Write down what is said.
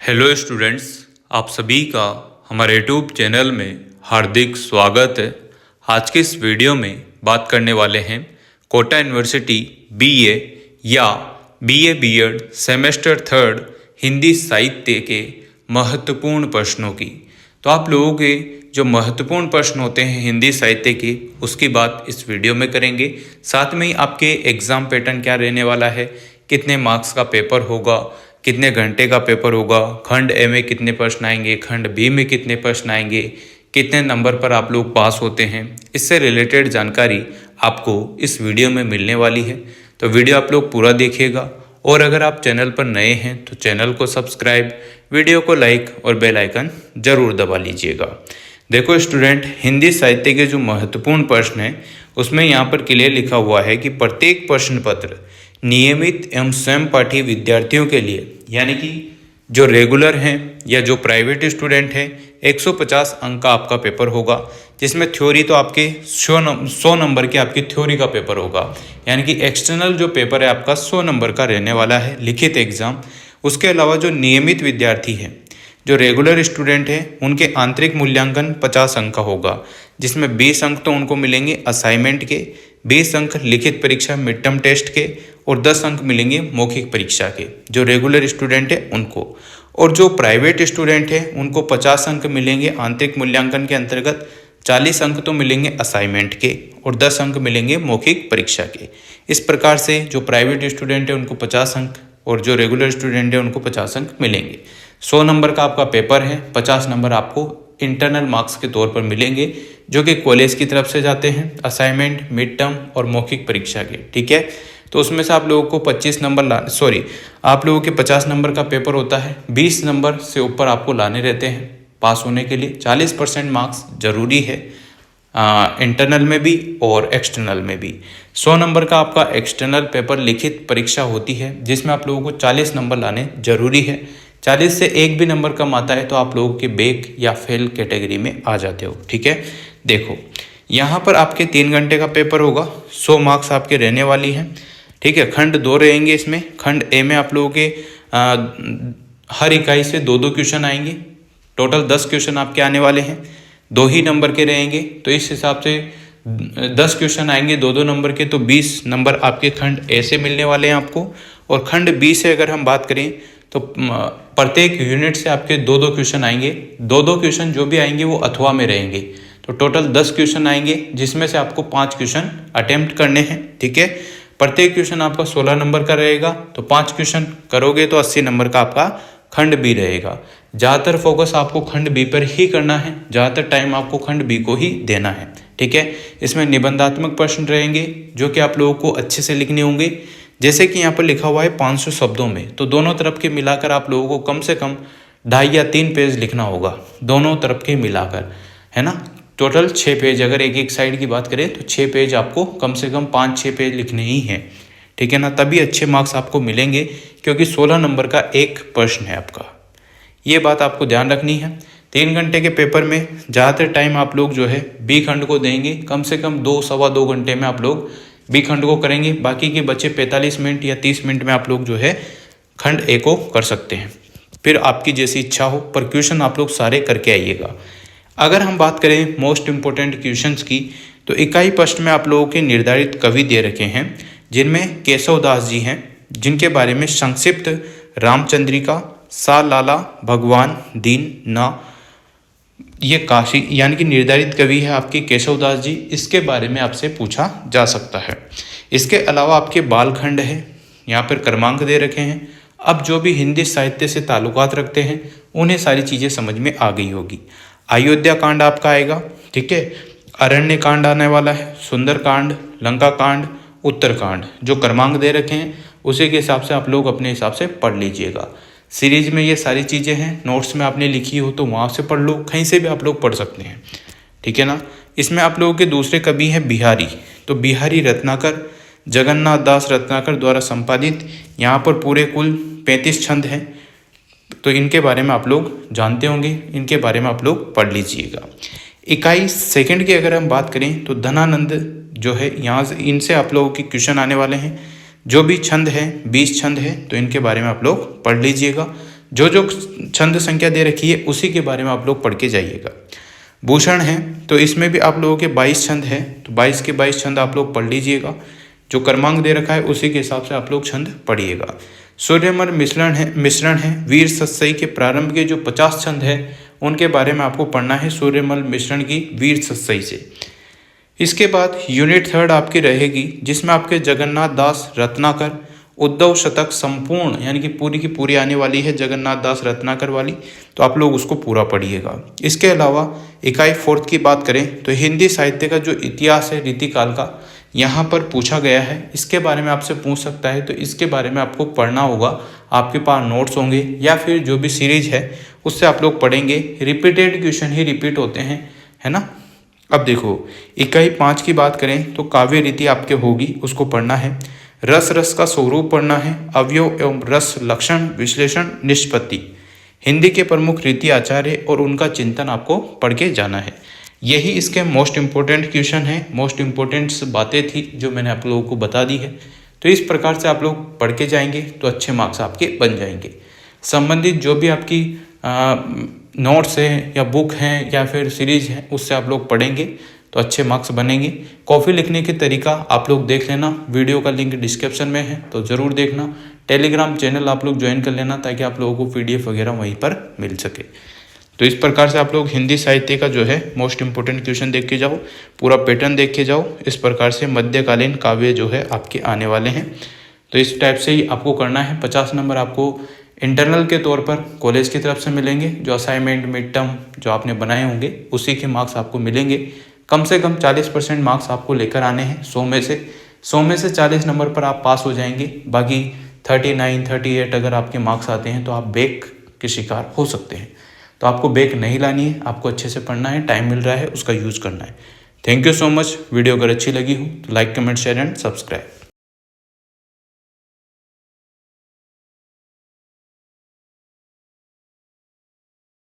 Hello students, आप सभी का हमारे यूट्यूब चैनल में हार्दिक स्वागत है। आज के इस वीडियो में बात करने वाले हैं कोटा यूनिवर्सिटी बीए या बीए बीएड सेमेस्टर 3 हिंदी साहित्य के महत्वपूर्ण प्रश्नों की। तो आप लोगों के जो महत्वपूर्ण प्रश्न होते हैं हिंदी साहित्य के, उसकी बात इस वीडियो में करेंगे। साथ में ही आपके एग्ज़ाम पैटर्न क्या रहने वाला है, कितने मार्क्स का पेपर होगा, कितने घंटे का पेपर होगा, खंड ए में कितने प्रश्न आएंगे, खंड बी में कितने प्रश्न आएंगे, कितने नंबर पर आप लोग पास होते हैं, इससे रिलेटेड जानकारी आपको इस वीडियो में मिलने वाली है। तो वीडियो आप लोग पूरा देखिएगा और अगर आप चैनल पर नए हैं तो चैनल को सब्सक्राइब, वीडियो को लाइक और बेल आइकन ज़रूर दबा लीजिएगा। देखो स्टूडेंट, हिंदी साहित्य के जो महत्वपूर्ण प्रश्न हैं उसमें यहाँ पर क्लियर लिखा हुआ है कि प्रत्येक प्रश्न पत्र नियमित एवं स्वयं पाठी विद्यार्थियों के लिए, यानी कि जो रेगुलर हैं या जो प्राइवेट स्टूडेंट हैं, 150 अंक का आपका पेपर होगा, जिसमें थ्योरी तो आपके 100 नंबर के आपकी थ्योरी का पेपर होगा। यानी कि एक्सटर्नल जो पेपर है आपका 100 नंबर का रहने वाला है, लिखित एग्जाम। उसके अलावा जो नियमित विद्यार्थी हैं, जो रेगुलर स्टूडेंट हैं, उनके आंतरिक मूल्यांकन 50 अंक का होगा, जिसमें 20 अंक तो उनको मिलेंगे असाइनमेंट के, 20 अंक लिखित परीक्षा मिड टर्म टेस्ट के और 10 अंक मिलेंगे मौखिक परीक्षा के, जो रेगुलर स्टूडेंट है उनको। और जो प्राइवेट स्टूडेंट है उनको 50 अंक मिलेंगे आंतरिक मूल्यांकन के अंतर्गत, 40 अंक तो मिलेंगे असाइनमेंट के और 10 अंक मिलेंगे मौखिक परीक्षा के। इस प्रकार से जो प्राइवेट स्टूडेंट है उनको 50 अंक और जो रेगुलर स्टूडेंट है उनको 50 अंक मिलेंगे। 100 नंबर का आपका पेपर है, 50 नंबर आपको इंटरनल मार्क्स के तौर पर मिलेंगे, जो कि कॉलेज की तरफ से जाते हैं, असाइनमेंट, मिड टर्म और मौखिक परीक्षा के। ठीक है, तो उसमें से आप लोगों को 25 नंबर आप लोगों के 50 नंबर का पेपर होता है, 20 नंबर से ऊपर आपको लाने रहते हैं पास होने के लिए। 40% मार्क्स जरूरी है इंटरनल में भी और एक्सटर्नल में भी। 100 नंबर का आपका एक्सटर्नल पेपर लिखित परीक्षा होती है, जिसमें आप लोगों को 40 नंबर लाने जरूरी है। 40 से एक भी नंबर कम आता है तो आप लोगों के बैक या फेल कैटेगरी में आ जाते हो। ठीक है, देखो यहाँ पर आपके 3 घंटे का पेपर होगा, 100 मार्क्स आपके रहने वाली हैं। ठीक है, खंड 2 रहेंगे इसमें। खंड ए में आप लोगों के हर इकाई से 2-2 क्वेश्चन आएंगे, टोटल 10 क्वेश्चन आपके आने वाले हैं, 2 ही नंबर के रहेंगे। तो इस हिसाब से 10 क्वेश्चन आएंगे 2-2 नंबर के, तो 20 नंबर आपके खंड ए से मिलने वाले हैं आपको। और खंड बी से अगर हम बात करें तो प्रत्येक यूनिट से आपके 2-2 क्वेश्चन आएंगे। 2-2 क्वेश्चन जो भी आएंगे वो अथवा में रहेंगे, तो टोटल 10 क्वेश्चन आएंगे, जिसमें से आपको 5 क्वेश्चन अटेम्प्ट करने हैं। ठीक है, प्रत्येक क्वेश्चन आपका 16 नंबर का रहेगा, तो 5 क्वेश्चन करोगे तो 80 नंबर का आपका खंड बी रहेगा। ज़्यादातर फोकस आपको खंड बी पर ही करना है, ज़्यादातर टाइम आपको खंड बी को ही देना है। ठीक है, इसमें निबंधात्मक प्रश्न रहेंगे जो कि आप लोगों को अच्छे से लिखने होंगे। जैसे कि यहाँ पर लिखा हुआ है 500 शब्दों में, तो दोनों तरफ के मिलाकर आप लोगों को कम से कम 2.5 या 3 पेज लिखना होगा, दोनों तरफ के मिलाकर, है ना। टोटल 6 पेज, अगर एक साइड की बात करें तो 6 पेज आपको कम से कम 5-6 पेज लिखने ही हैं। ठीक है ना, तभी अच्छे मार्क्स आपको मिलेंगे, क्योंकि 16 नंबर का एक प्रश्न है आपका। ये बात आपको ध्यान रखनी है। 3 घंटे के पेपर में ज़्यादातर टाइम आप लोग जो है बी खंड को देंगे, कम से कम 2-2.25 घंटे में आप लोग बी खंड को करेंगे। बाकी के बचे 45 मिनट या 30 मिनट में आप लोग जो है खंड ए को कर सकते हैं। फिर आपकी जैसी इच्छा हो, पर क्वेश्चन आप लोग सारे करके आइएगा। अगर हम बात करें मोस्ट इम्पोर्टेंट क्वेश्चंस की, तो इकाई प्रश्न में आप लोगों के निर्धारित कवि दे रखे हैं, जिनमें केशव दास जी हैं, जिनके बारे में संक्षिप्त रामचंद्रिका, सा लाला भगवान दीन ना, ये काशी यानी कि निर्धारित कवि है आपके केशव दास जी, इसके बारे में आपसे पूछा जा सकता है। इसके अलावा आपके बालखंड है, यहाँ पर क्रमांक दे रखे हैं। अब जो भी हिंदी साहित्य से ताल्लुकात रखते हैं उन्हें सारी चीज़ें समझ में आ गई होगी। अयोध्या कांड आपका आएगा, ठीक है, अरण्य कांड आने वाला है, सुंदर कांड, लंका कांड, उत्तर कांड, जो क्रमांक दे रखे हैं उसी के हिसाब से आप लोग अपने हिसाब से पढ़ लीजिएगा। सीरीज में ये सारी चीज़ें हैं, नोट्स में आपने लिखी हो तो वहाँ से पढ़ लो, कहीं से भी आप लोग पढ़ सकते हैं। ठीक है ना। इसमें आप लोगों के दूसरे कवि हैं बिहारी, तो बिहारी रत्नाकर, जगन्नाथ दास रत्नाकर द्वारा संपादित, यहाँ पर पूरे कुल 35 छंद हैं, तो इनके बारे में आप लोग जानते होंगे, इनके बारे में आप लोग पढ़ लीजिएगा। इकाई सेकंड की अगर हम बात करें तो धनानंद जो है, यहाँ से इनसे आप लोगों के क्वेश्चन आने वाले हैं। जो भी छंद है 20 छंद है, तो इनके बारे में आप लोग पढ़ लीजिएगा। जो जो छंद संख्या दे रखी है उसी के बारे में आप लोग पढ़ के जाइएगा। भूषण है तो इसमें भी आप लोगों के 22 छंद हैं, तो 22 के 22 छंद आप लोग पढ़ लीजिएगा। जो क्रमांक दे रखा है उसी के हिसाब से आप लोग छंद पढ़िएगा। सूर्यमल मिश्रण है वीर सत्सई के प्रारंभ के जो 50 छंद है उनके बारे में आपको पढ़ना है सूर्यमल मिश्रण की वीर सत्सई से। इसके बाद यूनिट 3 आपकी रहेगी जिसमें आपके जगन्नाथ दास रत्नाकर उद्धव शतक संपूर्ण यानी कि पूरी की पूरी आने वाली है जगन्नाथ दास रत्नाकर वाली, तो आप लोग उसको पूरा पढ़िएगा। इसके अलावा इकाई 4 की बात करें तो हिंदी साहित्य का जो इतिहास है रीतिकाल का यहाँ पर पूछा गया है, इसके बारे में आपसे पूछ सकता है, तो इसके बारे में आपको पढ़ना होगा। आपके पास नोट्स होंगे या फिर जो भी सीरीज है उससे आप लोग पढ़ेंगे। रिपीटेड क्वेश्चन ही रिपीट होते हैं, है ना। अब देखो इकाई 5 की बात करें तो काव्य रीति आपके होगी, उसको पढ़ना है। रस का स्वरूप पढ़ना है। अवयव एवं रस लक्षण विश्लेषण निष्पत्ति, हिंदी के प्रमुख रीति आचार्य और उनका चिंतन आपको पढ़ के जाना है। यही इसके मोस्ट इम्पोर्टेंट क्वेश्चन है, मोस्ट इम्पोर्टेंट बातें थी जो मैंने आप लोगों को बता दी है। तो इस प्रकार से आप लोग पढ़ के जाएंगे तो अच्छे मार्क्स आपके बन जाएंगे। संबंधित जो भी आपकी नोट्स हैं या बुक हैं या फिर सीरीज हैं उससे आप लोग पढ़ेंगे तो अच्छे मार्क्स बनेंगे। कॉपी लिखने के तरीका आप लोग देख लेना, वीडियो का लिंक डिस्क्रिप्शन में है तो ज़रूर देखना। टेलीग्राम चैनल आप लोग ज्वाइन कर लेना ताकि आप लोगों को PDF वगैरह वहीं पर मिल सके। तो इस प्रकार से आप लोग हिंदी साहित्य का जो है मोस्ट इम्पोर्टेंट क्वेश्चन देख के जाओ, पूरा पैटर्न देख के जाओ। इस प्रकार से मध्यकालीन काव्य जो है आपके आने वाले हैं। तो इस टाइप से ही आपको करना है। 50 नंबर आपको इंटरनल के तौर पर कॉलेज की तरफ से मिलेंगे, जो असाइनमेंट मिड टर्म जो आपने बनाए होंगे उसी के मार्क्स आपको मिलेंगे। कम से कम 40% मार्क्स आपको लेकर आने हैं 100 में से 40 नंबर पर आप पास हो जाएंगे। बाकी 39, 38 अगर आपके मार्क्स आते हैं तो आप बैक के शिकार हो सकते हैं। तो आपको बैक नहीं लानी है, आपको अच्छे से पढ़ना है, टाइम मिल रहा है उसका यूज़ करना है। Thank you so much. Video अगर अच्छी लगी हो तो like comment share and subscribe.